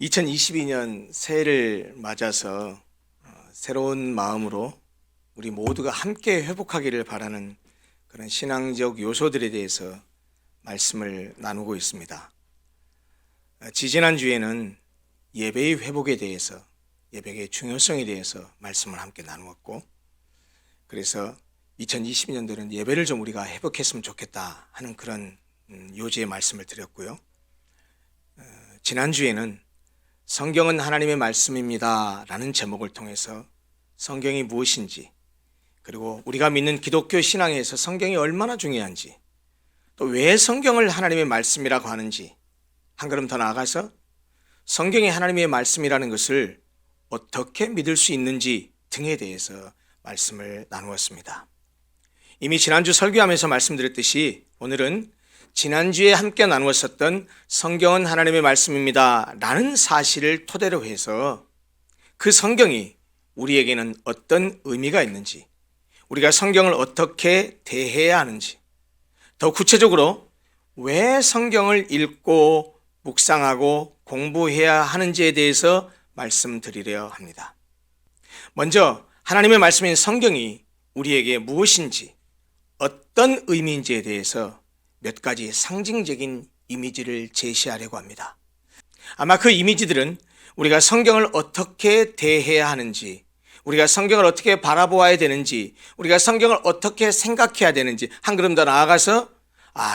2022년 새해를 맞아서 새로운 마음으로 우리 모두가 함께 회복하기를 바라는 그런 신앙적 요소들에 대해서 말씀을 나누고 있습니다. 지지난주에는 예배의 회복에 대해서, 예배의 중요성에 대해서 말씀을 함께 나누었고, 그래서 2022년도는 예배를 좀 우리가 회복했으면 좋겠다 하는 그런 요지의 말씀을 드렸고요. 지난주에는 성경은 하나님의 말씀입니다 라는 제목을 통해서 성경이 무엇인지, 그리고 우리가 믿는 기독교 신앙에서 성경이 얼마나 중요한지, 또 왜 성경을 하나님의 말씀이라고 하는지, 한 걸음 더 나아가서 성경이 하나님의 말씀이라는 것을 어떻게 믿을 수 있는지 등에 대해서 말씀을 나누었습니다. 이미 지난주 설교하면서 말씀드렸듯이 오늘은 지난주에 함께 나누었었던 성경은 하나님의 말씀입니다 라는 사실을 토대로 해서 그 성경이 우리에게는 어떤 의미가 있는지, 우리가 성경을 어떻게 대해야 하는지, 더 구체적으로 왜 성경을 읽고 묵상하고 공부해야 하는지에 대해서 말씀드리려 합니다. 먼저 하나님의 말씀인 성경이 우리에게 무엇인지, 어떤 의미인지에 대해서 몇 가지 상징적인 이미지를 제시하려고 합니다. 아마 그 이미지들은 우리가 성경을 어떻게 대해야 하는지, 우리가 성경을 어떻게 바라보아야 되는지, 우리가 성경을 어떻게 생각해야 되는지, 한 걸음 더 나아가서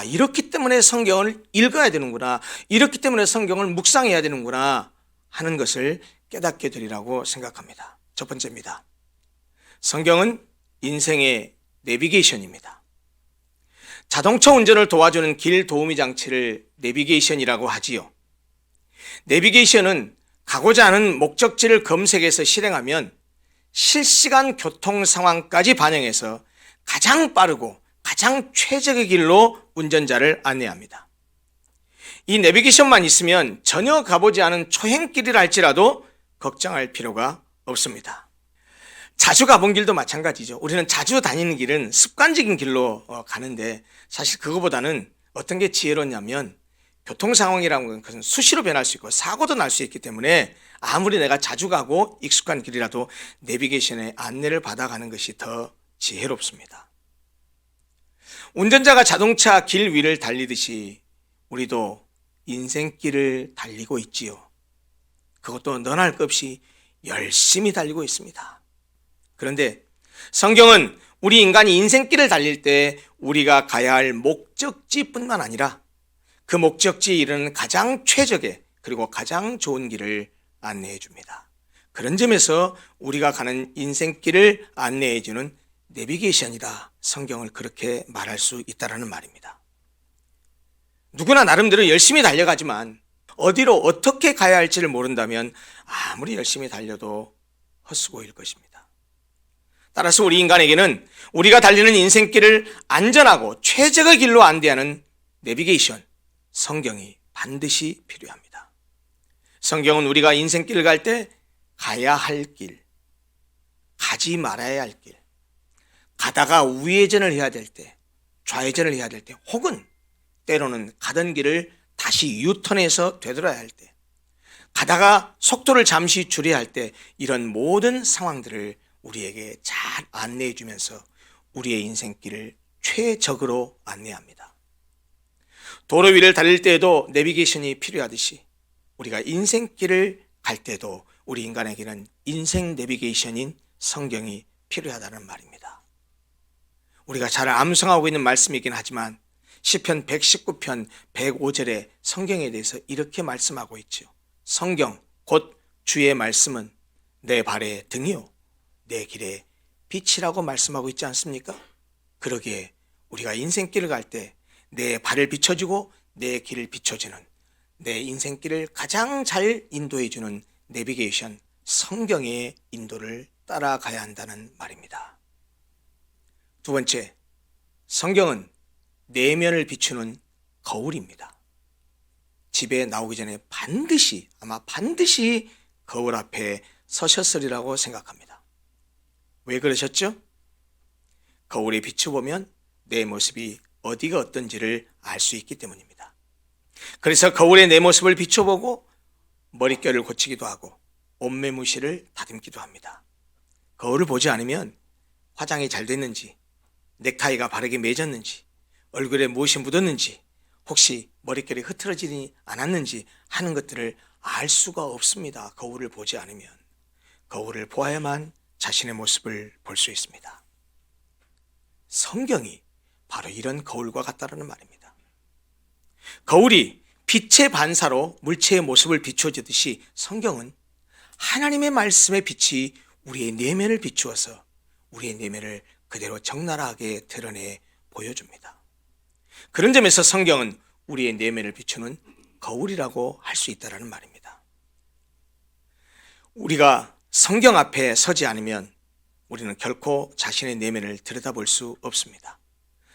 이렇기 때문에 성경을 읽어야 되는구나, 이렇기 때문에 성경을 묵상해야 되는구나 하는 것을 깨닫게 되리라고 생각합니다. 첫 번째입니다. 성경은 인생의 내비게이션입니다. 자동차 운전을 도와주는 길 도우미 장치를 내비게이션이라고 하지요. 내비게이션은 가고자 하는 목적지를 검색해서 실행하면 실시간 교통 상황까지 반영해서 가장 빠르고 가장 최적의 길로 운전자를 안내합니다. 이 내비게이션만 있으면 전혀 가보지 않은 초행길이라 할지라도 걱정할 필요가 없습니다. 자주 가본 길도 마찬가지죠. 우리는 자주 다니는 길은 습관적인 길로 가는데, 사실 그거보다는 어떤 게 지혜롭냐면 교통 상황이라는 것은 수시로 변할 수 있고 사고도 날 수 있기 때문에 아무리 내가 자주 가고 익숙한 길이라도 내비게이션의 안내를 받아가는 것이 더 지혜롭습니다. 운전자가 자동차 길 위를 달리듯이 우리도 인생길을 달리고 있지요. 그것도 너나 할 것 없이 열심히 달리고 있습니다. 그런데 성경은 우리 인간이 인생길을 달릴 때 우리가 가야 할 목적지뿐만 아니라 그 목적지에 이르는 가장 최적의 그리고 가장 좋은 길을 안내해 줍니다. 그런 점에서 우리가 가는 인생길을 안내해 주는 내비게이션이다, 성경을 그렇게 말할 수 있다는 말입니다. 누구나 나름대로 열심히 달려가지만 어디로 어떻게 가야 할지를 모른다면 아무리 열심히 달려도 헛수고일 것입니다. 따라서 우리 인간에게는 우리가 달리는 인생길을 안전하고 최적의 길로 안내하는 내비게이션, 성경이 반드시 필요합니다. 성경은 우리가 인생길을 갈 때 가야 할 길, 가지 말아야 할 길, 가다가 우회전을 해야 될 때, 좌회전을 해야 될 때, 혹은 때로는 가던 길을 다시 유턴해서 되돌아야 할 때, 가다가 속도를 잠시 줄여야 할 때, 이런 모든 상황들을 우리에게 잘 안내해 주면서 우리의 인생길을 최적으로 안내합니다. 도로 위를 달릴 때에도 내비게이션이 필요하듯이 우리가 인생길을 갈 때도 우리 인간에게는 인생 내비게이션인 성경이 필요하다는 말입니다. 우리가 잘 암송하고 있는 말씀이긴 하지만 시편 119편 105절에 성경에 대해서 이렇게 말씀하고 있죠. 성경 곧 주의 말씀은 내 발의 등이요 내 길의 빛이라고 말씀하고 있지 않습니까? 그러기에 우리가 인생길을 갈 때 내 발을 비춰주고 내 길을 비춰주는, 내 인생길을 가장 잘 인도해주는 내비게이션, 성경의 인도를 따라가야 한다는 말입니다. 두 번째, 성경은 내면을 비추는 거울입니다. 집에 나오기 전에 반드시 거울 앞에 서셨으리라고 생각합니다. 왜 그러셨죠? 거울에 비춰보면 내 모습이 어디가 어떤지를 알 수 있기 때문입니다. 그래서 거울에 내 모습을 비춰보고 머릿결을 고치기도 하고 옷매무시를 다듬기도 합니다. 거울을 보지 않으면 화장이 잘 됐는지, 넥타이가 바르게 맺었는지, 얼굴에 무엇이 묻었는지, 혹시 머릿결이 흐트러지지 않았는지 하는 것들을 알 수가 없습니다. 거울을 보지 않으면. 거울을 보아야만 자신의 모습을 볼 수 있습니다. 성경이 바로 이런 거울과 같다는 말입니다. 거울이 빛의 반사로 물체의 모습을 비추어주듯이 성경은 하나님의 말씀의 빛이 우리의 내면을 비추어서 우리의 내면을 그대로 적나라하게 드러내 보여줍니다. 그런 점에서 성경은 우리의 내면을 비추는 거울이라고 할 수 있다는 말입니다. 우리가 성경 앞에 서지 않으면 우리는 결코 자신의 내면을 들여다볼 수 없습니다.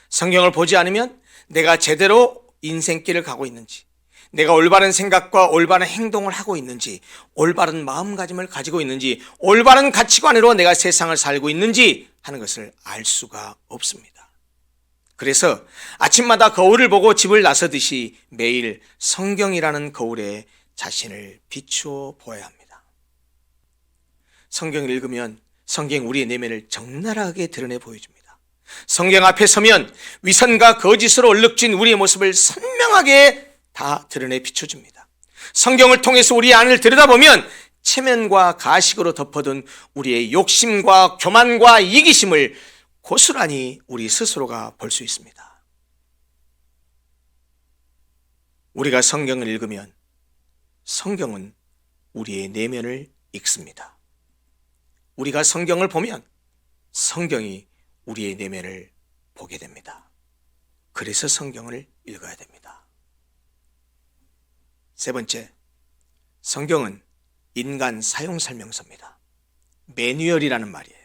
성경을 보지 않으면 내가 제대로 인생길을 가고 있는지, 내가 올바른 생각과 올바른 행동을 하고 있는지, 올바른 마음가짐을 가지고 있는지, 올바른 가치관으로 내가 세상을 살고 있는지 하는 것을 알 수가 없습니다. 그래서 아침마다 거울을 보고 집을 나서듯이 매일 성경이라는 거울에 자신을 비추어 보아야 합니다. 성경을 읽으면 성경 우리의 내면을 적나라하게 드러내 보여줍니다. 성경 앞에 서면 위선과 거짓으로 얼룩진 우리의 모습을 선명하게 다 드러내 비춰줍니다. 성경을 통해서 우리의 안을 들여다보면 체면과 가식으로 덮어둔 우리의 욕심과 교만과 이기심을 고스란히 우리 스스로가 볼 수 있습니다. 우리가 성경을 읽으면 성경은 우리의 내면을 읽습니다. 우리가 성경을 보면 성경이 우리의 내면을 보게 됩니다. 그래서 성경을 읽어야 됩니다. 세 번째, 성경은 인간 사용 설명서입니다. 매뉴얼이라는 말이에요.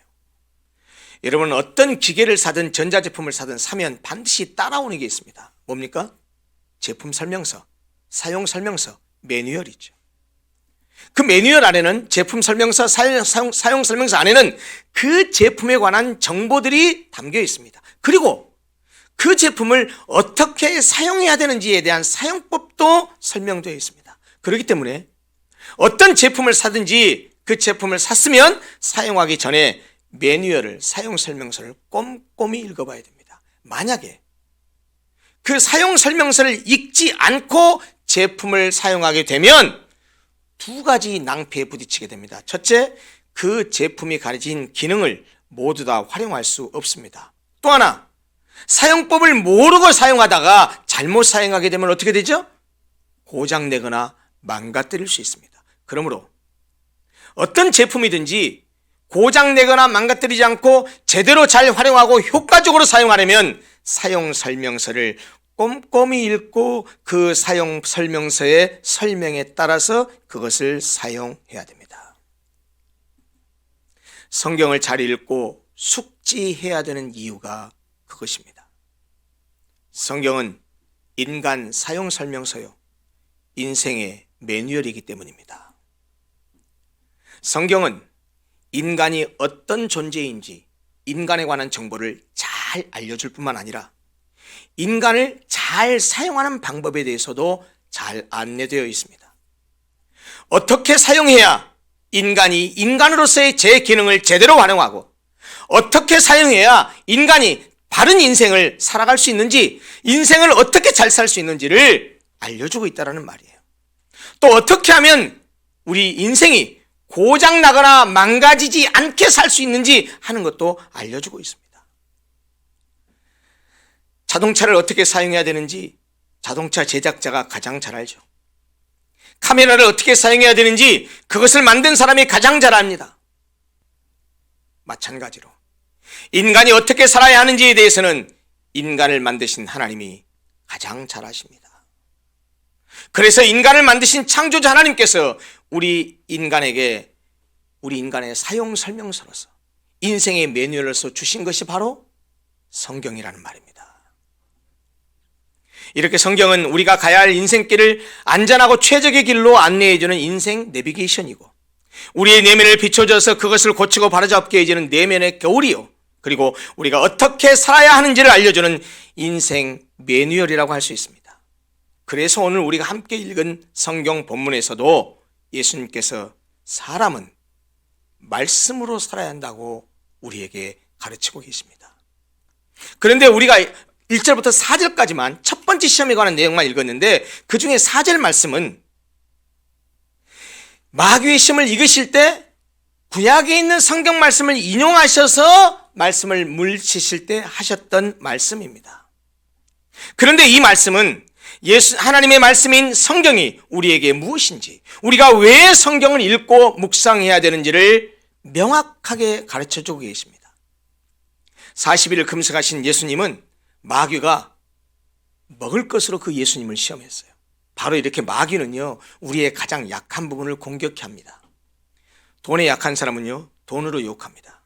여러분, 어떤 기계를 사든 전자제품을 사든 사면 반드시 따라오는 게 있습니다. 뭡니까? 제품 설명서, 사용 설명서, 매뉴얼이죠. 그 매뉴얼 안에는 제품 설명서, 사용 설명서 안에는 그 제품에 관한 정보들이 담겨 있습니다. 그리고 그 제품을 어떻게 사용해야 되는지에 대한 사용법도 설명되어 있습니다. 그렇기 때문에 어떤 제품을 사든지 그 제품을 샀으면 사용하기 전에 매뉴얼을, 사용 설명서를 꼼꼼히 읽어봐야 됩니다. 만약에 그 사용 설명서를 읽지 않고 제품을 사용하게 되면 두 가지 낭패에 부딪히게 됩니다. 첫째, 그 제품이 가진 기능을 모두 다 활용할 수 없습니다. 또 하나, 사용법을 모르고 사용하다가 잘못 사용하게 되면 어떻게 되죠? 고장내거나 망가뜨릴 수 있습니다. 그러므로 어떤 제품이든지 고장내거나 망가뜨리지 않고 제대로 잘 활용하고 효과적으로 사용하려면 사용 설명서를 꼼꼼히 읽고 그 사용 설명서의 설명에 따라서 그것을 사용해야 됩니다. 성경을 잘 읽고 숙지해야 되는 이유가 그것입니다. 성경은 인간 사용 설명서요, 인생의 매뉴얼이기 때문입니다. 성경은 인간이 어떤 존재인지 인간에 관한 정보를 잘 알려줄 뿐만 아니라 인간을 잘 사용하는 방법에 대해서도 잘 안내되어 있습니다. 어떻게 사용해야 인간이 인간으로서의 제 기능을 제대로 활용하고, 어떻게 사용해야 인간이 바른 인생을 살아갈 수 있는지, 인생을 어떻게 잘 살 수 있는지를 알려주고 있다는 말이에요. 또 어떻게 하면 우리 인생이 고장나거나 망가지지 않게 살 수 있는지 하는 것도 알려주고 있습니다. 자동차를 어떻게 사용해야 되는지 자동차 제작자가 가장 잘 알죠. 카메라를 어떻게 사용해야 되는지 그것을 만든 사람이 가장 잘 압니다. 마찬가지로 인간이 어떻게 살아야 하는지에 대해서는 인간을 만드신 하나님이 가장 잘 아십니다. 그래서 인간을 만드신 창조자 하나님께서 우리 인간의 사용 설명서로서, 인생의 매뉴얼로서 주신 것이 바로 성경이라는 말입니다. 이렇게 성경은 우리가 가야 할 인생길을 안전하고 최적의 길로 안내해주는 인생 내비게이션이고, 우리의 내면을 비춰줘서 그것을 고치고 바로잡게 해주는 내면의 겨울이요, 그리고 우리가 어떻게 살아야 하는지를 알려주는 인생 매뉴얼이라고 할 수 있습니다. 그래서 오늘 우리가 함께 읽은 성경 본문에서도 예수님께서 사람은 말씀으로 살아야 한다고 우리에게 가르치고 계십니다. 그런데 우리가 1절부터 4절까지만 첫 번째 시험에 관한 내용만 읽었는데 그 중에 4절 말씀은 마귀의 시험을 이기실 때 구약에 있는 성경 말씀을 인용하셔서 말씀을 물리치실 때 하셨던 말씀입니다. 그런데 이 말씀은 하나님의 말씀인 성경이 우리에게 무엇인지, 우리가 왜 성경을 읽고 묵상해야 되는지를 명확하게 가르쳐주고 계십니다. 40일을 금식하신 예수님은 마귀가 먹을 것으로 그 예수님을 시험했어요. 바로 이렇게 마귀는요, 우리의 가장 약한 부분을 공격해 합니다. 돈에 약한 사람은요, 돈으로 유혹합니다.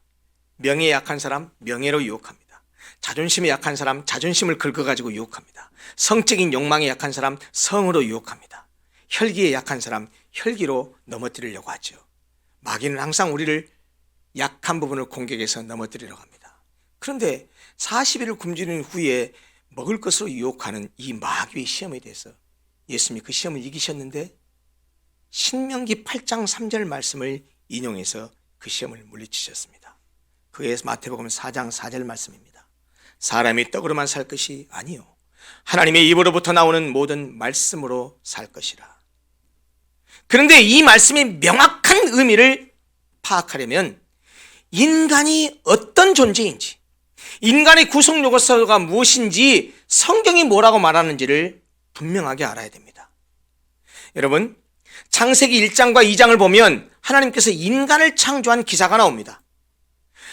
명예에 약한 사람, 명예로 유혹합니다. 자존심에 약한 사람, 자존심을 긁어가지고 유혹합니다. 성적인 욕망에 약한 사람, 성으로 유혹합니다. 혈기에 약한 사람, 혈기로 넘어뜨리려고 하죠. 마귀는 항상 우리를 약한 부분을 공격해서 넘어뜨리려고 합니다. 그런데 40일을 굶주린 후에 먹을 것으로 유혹하는 이 마귀의 시험에 대해서 예수님이 그 시험을 이기셨는데 신명기 8장 3절 말씀을 인용해서 그 시험을 물리치셨습니다. 그게 마태복음 4장 4절 말씀입니다. 사람이 떡으로만 살 것이 아니요 하나님의 입으로부터 나오는 모든 말씀으로 살 것이라. 그런데 이 말씀의 명확한 의미를 파악하려면 인간이 어떤 존재인지, 인간의 구성 요소가 무엇인지, 성경이 뭐라고 말하는지를 분명하게 알아야 됩니다. 여러분, 창세기 1장과 2장을 보면 하나님께서 인간을 창조한 기사가 나옵니다.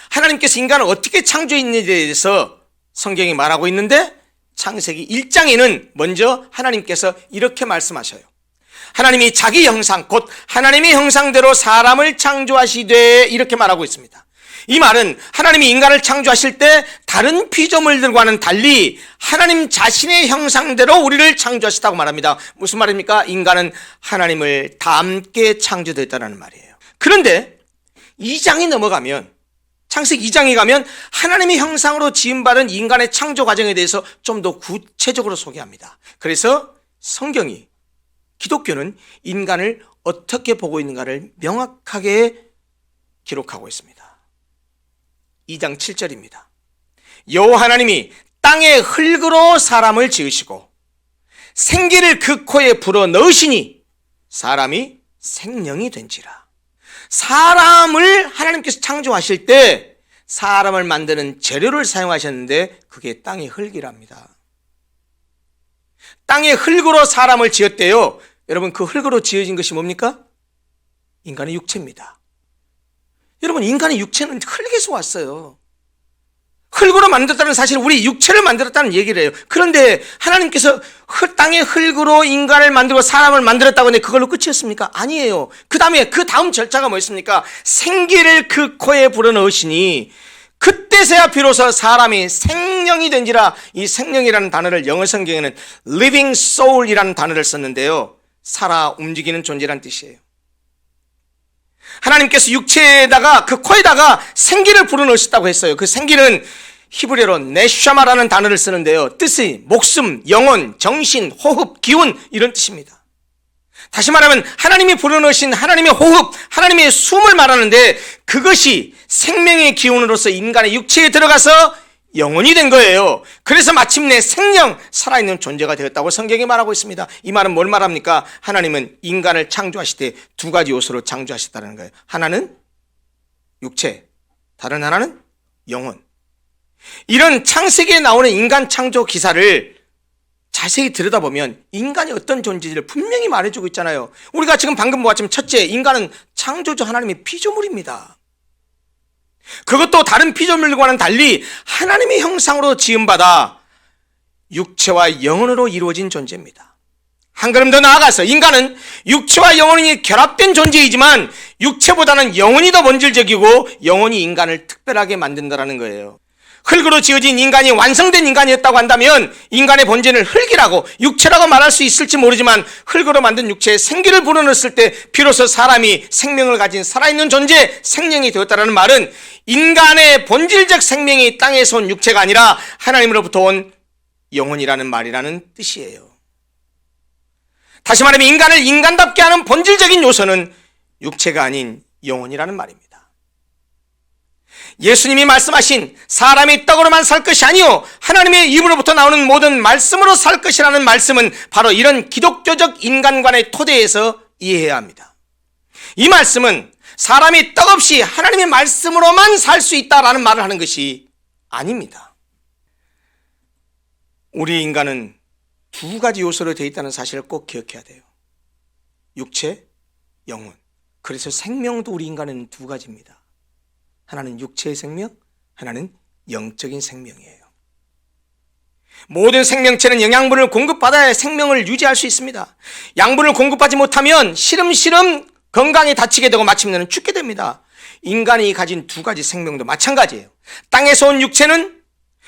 하나님께서 인간을 어떻게 창조했는지에 대해서 성경이 말하고 있는데 창세기 1장에는 먼저 하나님께서 이렇게 말씀하셔요. 하나님이 자기 형상, 곧 하나님의 형상대로 사람을 창조하시되, 이렇게 말하고 있습니다. 이 말은 하나님이 인간을 창조하실 때 다른 피조물들과는 달리 하나님 자신의 형상대로 우리를 창조하시다고 말합니다. 무슨 말입니까? 인간은 하나님을 닮게 창조됐다는 말이에요. 그런데 2장이 넘어가면, 창세기 2장에 가면 하나님의 형상으로 지음받은 인간의 창조 과정에 대해서 좀 더 구체적으로 소개합니다. 그래서 성경이, 기독교는 인간을 어떻게 보고 있는가를 명확하게 기록하고 있습니다. 2장 7절입니다. 여호와 하나님이 땅의 흙으로 사람을 지으시고 생기를 그 코에 불어 넣으시니 사람이 생명이 된지라. 사람을 하나님께서 창조하실 때 사람을 만드는 재료를 사용하셨는데 그게 땅의 흙이랍니다. 땅의 흙으로 사람을 지었대요. 여러분, 그 흙으로 지어진 것이 뭡니까? 인간의 육체입니다. 여러분, 인간의 육체는 흙에서 왔어요. 흙으로 만들었다는 사실, 우리 육체를 만들었다는 얘기를 해요. 그런데 하나님께서 땅의 흙으로 인간을 만들고 사람을 만들었다고 하는데 그걸로 끝이었습니까? 아니에요. 그 다음 절차가 뭐였습니까? 생기를 그 코에 불어넣으시니 그때서야 비로소 사람이 생명이 된지라. 이 생명이라는 단어를 영어 성경에는 living soul이라는 단어를 썼는데요, 살아 움직이는 존재란 뜻이에요. 하나님께서 육체에다가, 그 코에다가 생기를 불어넣으셨다고 했어요. 그 생기는 히브리어로 네샤마라는 단어를 쓰는데요, 뜻이 목숨, 영혼, 정신, 호흡, 기운, 이런 뜻입니다. 다시 말하면 하나님이 불어넣으신 하나님의 호흡, 하나님의 숨을 말하는데 그것이 생명의 기운으로서 인간의 육체에 들어가서 영혼이 된 거예요. 그래서 마침내 생명, 살아있는 존재가 되었다고 성경이 말하고 있습니다. 이 말은 뭘 말합니까? 하나님은 인간을 창조하실 때 두 가지 요소로 창조하셨다는 거예요. 하나는 육체, 다른 하나는 영혼. 이런 창세기에 나오는 인간 창조 기사를 자세히 들여다보면 인간이 어떤 존재인지를 분명히 말해주고 있잖아요. 우리가 지금 방금 보았지만 첫째, 인간은 창조주 하나님의 피조물입니다. 그것도 다른 피조물과는 달리 하나님의 형상으로 지음받아 육체와 영혼으로 이루어진 존재입니다. 한 걸음 더 나아가서 인간은 육체와 영혼이 결합된 존재이지만 육체보다는 영혼이 더 본질적이고 영혼이 인간을 특별하게 만든다는 거예요. 흙으로 지어진 인간이 완성된 인간이었다고 한다면 인간의 본질은 흙이라고, 육체라고 말할 수 있을지 모르지만 흙으로 만든 육체에 생기를 불어넣었을 때 비로소 사람이 생명을 가진 살아있는 존재, 생명이 되었다는 말은 인간의 본질적 생명이 땅에서 온 육체가 아니라 하나님으로부터 온 영혼이라는 말이라는 뜻이에요. 다시 말하면 인간을 인간답게 하는 본질적인 요소는 육체가 아닌 영혼이라는 말입니다. 예수님이 말씀하신 사람이 떡으로만 살 것이 아니요 하나님의 입으로부터 나오는 모든 말씀으로 살 것이라는 말씀은 바로 이런 기독교적 인간관의 토대에서 이해해야 합니다. 이 말씀은 사람이 떡 없이 하나님의 말씀으로만 살 수 있다라는 말을 하는 것이 아닙니다. 우리 인간은 두 가지 요소로 되어 있다는 사실을 꼭 기억해야 돼요. 육체, 영혼. 그래서 생명도 우리 인간은 두 가지입니다. 하나는 육체의 생명, 하나는 영적인 생명이에요. 모든 생명체는 영양분을 공급받아야 생명을 유지할 수 있습니다. 양분을 공급하지 못하면 시름시름 건강에 다치게 되고 마침내는 죽게 됩니다. 인간이 가진 두 가지 생명도 마찬가지예요. 땅에서 온 육체는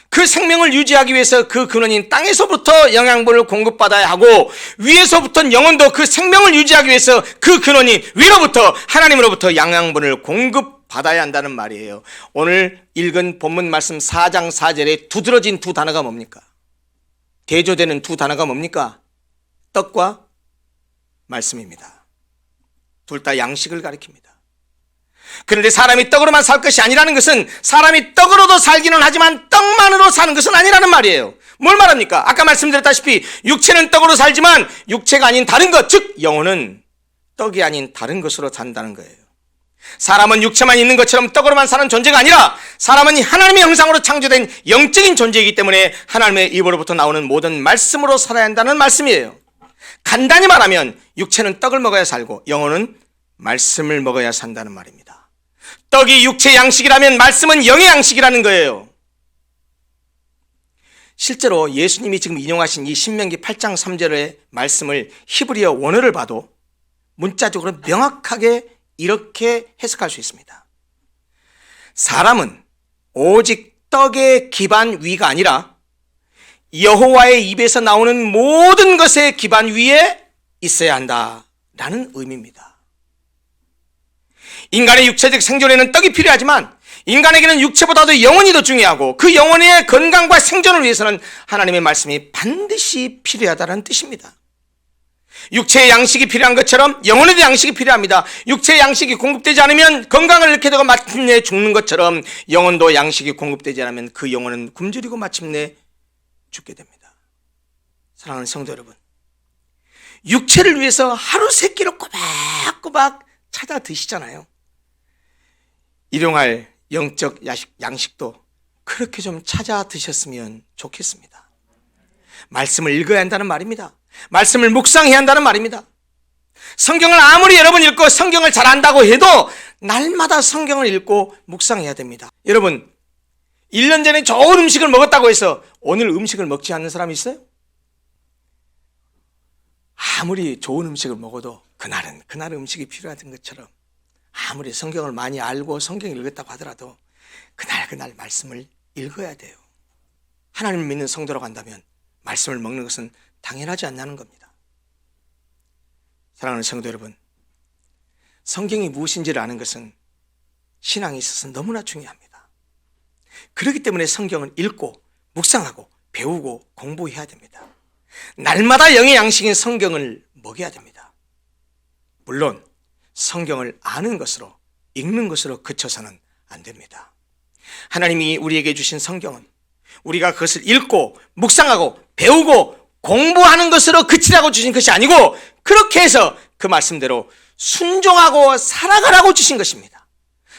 그 생명을 유지하기 위해서 그 근원인 땅에서부터 영양분을 공급받아야 하고, 위에서부터는 영혼도 그 생명을 유지하기 위해서 그 근원인 위로부터 하나님으로부터 영양분을 공급받아야 한다는 말이에요. 오늘 읽은 본문 말씀 4장 4절에 두드러진 두 단어가 뭡니까? 대조되는 두 단어가 뭡니까? 떡과 말씀입니다. 둘 다 양식을 가리킵니다. 그런데 사람이 떡으로만 살 것이 아니라는 것은 사람이 떡으로도 살기는 하지만 떡만으로 사는 것은 아니라는 말이에요. 뭘 말합니까? 아까 말씀드렸다시피 육체는 떡으로 살지만 육체가 아닌 다른 것, 즉 영혼은 떡이 아닌 다른 것으로 산다는 거예요. 사람은 육체만 있는 것처럼 떡으로만 사는 존재가 아니라 사람은 하나님의 형상으로 창조된 영적인 존재이기 때문에 하나님의 입으로부터 나오는 모든 말씀으로 살아야 한다는 말씀이에요. 간단히 말하면 육체는 떡을 먹어야 살고 영혼은 말씀을 먹어야 산다는 말입니다. 떡이 육체의 양식이라면 말씀은 영의 양식이라는 거예요. 실제로 예수님이 지금 인용하신 이 신명기 8장 3절의 말씀을 히브리어 원어를 봐도 문자적으로 명확하게 이렇게 해석할 수 있습니다. 사람은 오직 떡에 기반 위가 아니라 여호와의 입에서 나오는 모든 것의 기반 위에 있어야 한다라는 의미입니다. 인간의 육체적 생존에는 떡이 필요하지만 인간에게는 육체보다도 영혼이 더 중요하고 그 영혼의 건강과 생존을 위해서는 하나님의 말씀이 반드시 필요하다는 뜻입니다. 육체의 양식이 필요한 것처럼 영혼에도 양식이 필요합니다. 육체의 양식이 공급되지 않으면 건강을 잃게 되고 마침내 죽는 것처럼 영혼도 양식이 공급되지 않으면 그 영혼은 굶주리고 마침내 죽게 됩니다. 사랑하는 성도 여러분, 육체를 위해서 하루 세 끼를 꼬박꼬박 찾아 드시잖아요. 일용할 영적 양식도 그렇게 좀 찾아 드셨으면 좋겠습니다. 말씀을 읽어야 한다는 말입니다. 말씀을 묵상해야 한다는 말입니다. 성경을 아무리 여러분 읽고 성경을 잘 안다고 해도 날마다 성경을 읽고 묵상해야 됩니다. 여러분, 1년 전에 좋은 음식을 먹었다고 해서 오늘 음식을 먹지 않는 사람이 있어요? 아무리 좋은 음식을 먹어도 그날은 그날 음식이 필요하던 것처럼 아무리 성경을 많이 알고 성경을 읽었다고 하더라도 그날 말씀을 읽어야 돼요. 하나님을 믿는 성도라고 한다면 말씀을 먹는 것은 당연하지 않냐는 겁니다. 사랑하는 성도 여러분, 성경이 무엇인지를 아는 것은 신앙에 있어서 너무나 중요합니다. 그렇기 때문에 성경을 읽고 묵상하고 배우고 공부해야 됩니다. 날마다 영의 양식인 성경을 먹여야 됩니다. 물론 성경을 아는 것으로, 읽는 것으로 그쳐서는 안 됩니다. 하나님이 우리에게 주신 성경은 우리가 그것을 읽고 묵상하고 배우고 공부하는 것으로 그치라고 주신 것이 아니고 그렇게 해서 그 말씀대로 순종하고 살아가라고 주신 것입니다.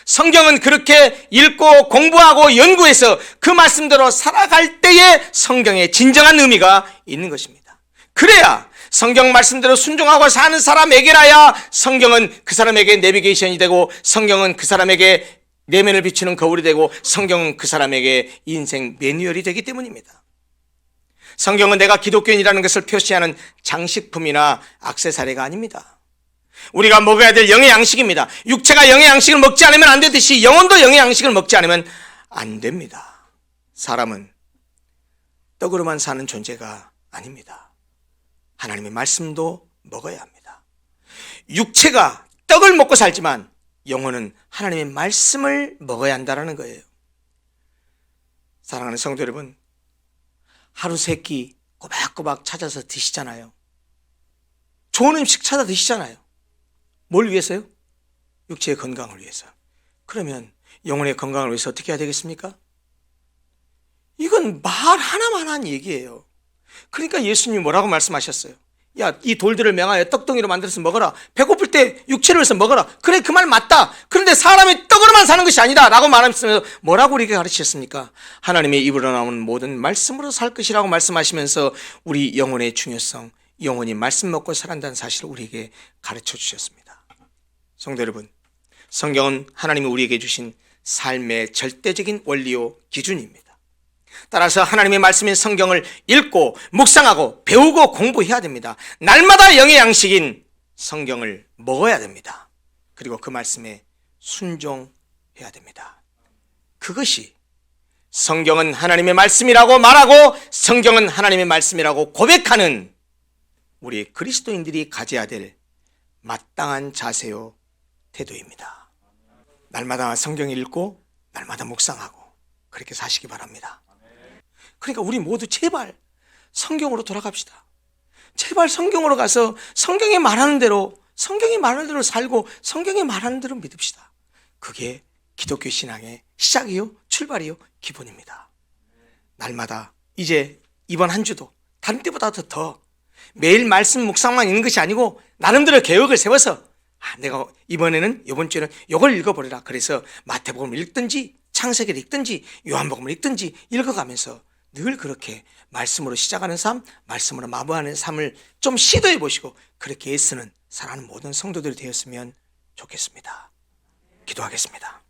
성경은 그렇게 읽고 공부하고 연구해서 그 말씀대로 살아갈 때에 성경의 진정한 의미가 있는 것입니다. 그래야 성경 말씀대로 순종하고 사는 사람에게라야 성경은 그 사람에게 내비게이션이 되고 성경은 그 사람에게 내면을 비추는 거울이 되고 성경은 그 사람에게 인생 매뉴얼이 되기 때문입니다. 성경은 내가 기독교인이라는 것을 표시하는 장식품이나 액세서리가 아닙니다. 우리가 먹어야 될 영의 양식입니다. 육체가 영의 양식을 먹지 않으면 안 되듯이 영혼도 영의 양식을 먹지 않으면 안 됩니다. 사람은 떡으로만 사는 존재가 아닙니다. 하나님의 말씀도 먹어야 합니다. 육체가 떡을 먹고 살지만 영혼은 하나님의 말씀을 먹어야 한다는 거예요. 사랑하는 성도 여러분, 하루 세 끼 꼬박꼬박 찾아서 드시잖아요. 좋은 음식 찾아 드시잖아요. 뭘 위해서요? 육체의 건강을 위해서. 그러면 영혼의 건강을 위해서 어떻게 해야 되겠습니까? 이건 말 하나만 한 얘기예요. 그러니까 예수님이 뭐라고 말씀하셨어요? 야, 이 돌들을 맹하여 떡덩이로 만들어서 먹어라. 배고플 때 육체를 위해서 먹어라. 그래, 그 말 맞다. 그런데 사람이 떡으로만 사는 것이 아니다 라고 말하면서 뭐라고 우리에게 가르치셨습니까? 하나님의 입으로 나오는 모든 말씀으로 살 것이라고 말씀하시면서 우리 영혼의 중요성, 영혼이 말씀 먹고 살아간다는 사실을 우리에게 가르쳐 주셨습니다. 성도 여러분, 성경은 하나님이 우리에게 주신 삶의 절대적인 원리요 기준입니다. 따라서 하나님의 말씀인 성경을 읽고 묵상하고 배우고 공부해야 됩니다. 날마다 영의 양식인 성경을 먹어야 됩니다. 그리고 그 말씀에 순종해야 됩니다. 그것이 성경은 하나님의 말씀이라고 말하고 성경은 하나님의 말씀이라고 고백하는 우리 그리스도인들이 가져야 될 마땅한 자세요 태도입니다. 날마다 성경 읽고 날마다 묵상하고 그렇게 사시기 바랍니다. 그러니까 우리 모두 제발 성경으로 돌아갑시다. 제발 성경으로 가서 성경이 말하는 대로 살고 성경이 말하는 대로 믿읍시다. 그게 기독교 신앙의 시작이요, 출발이요, 기본입니다. 날마다 이제 이번 한 주도 다른 때보다 더 매일 말씀 묵상만 있는 것이 아니고 나름대로 계획을 세워서 내가 이번 주에는 이걸 읽어버리라. 그래서 마태복음을 읽든지 창세기를 읽든지 요한복음을 읽든지 읽어가면서 늘 그렇게 말씀으로 시작하는 삶, 말씀으로 마무리하는 삶을 좀 시도해 보시고 그렇게 애쓰는 사랑하는 모든 성도들이 되었으면 좋겠습니다. 기도하겠습니다.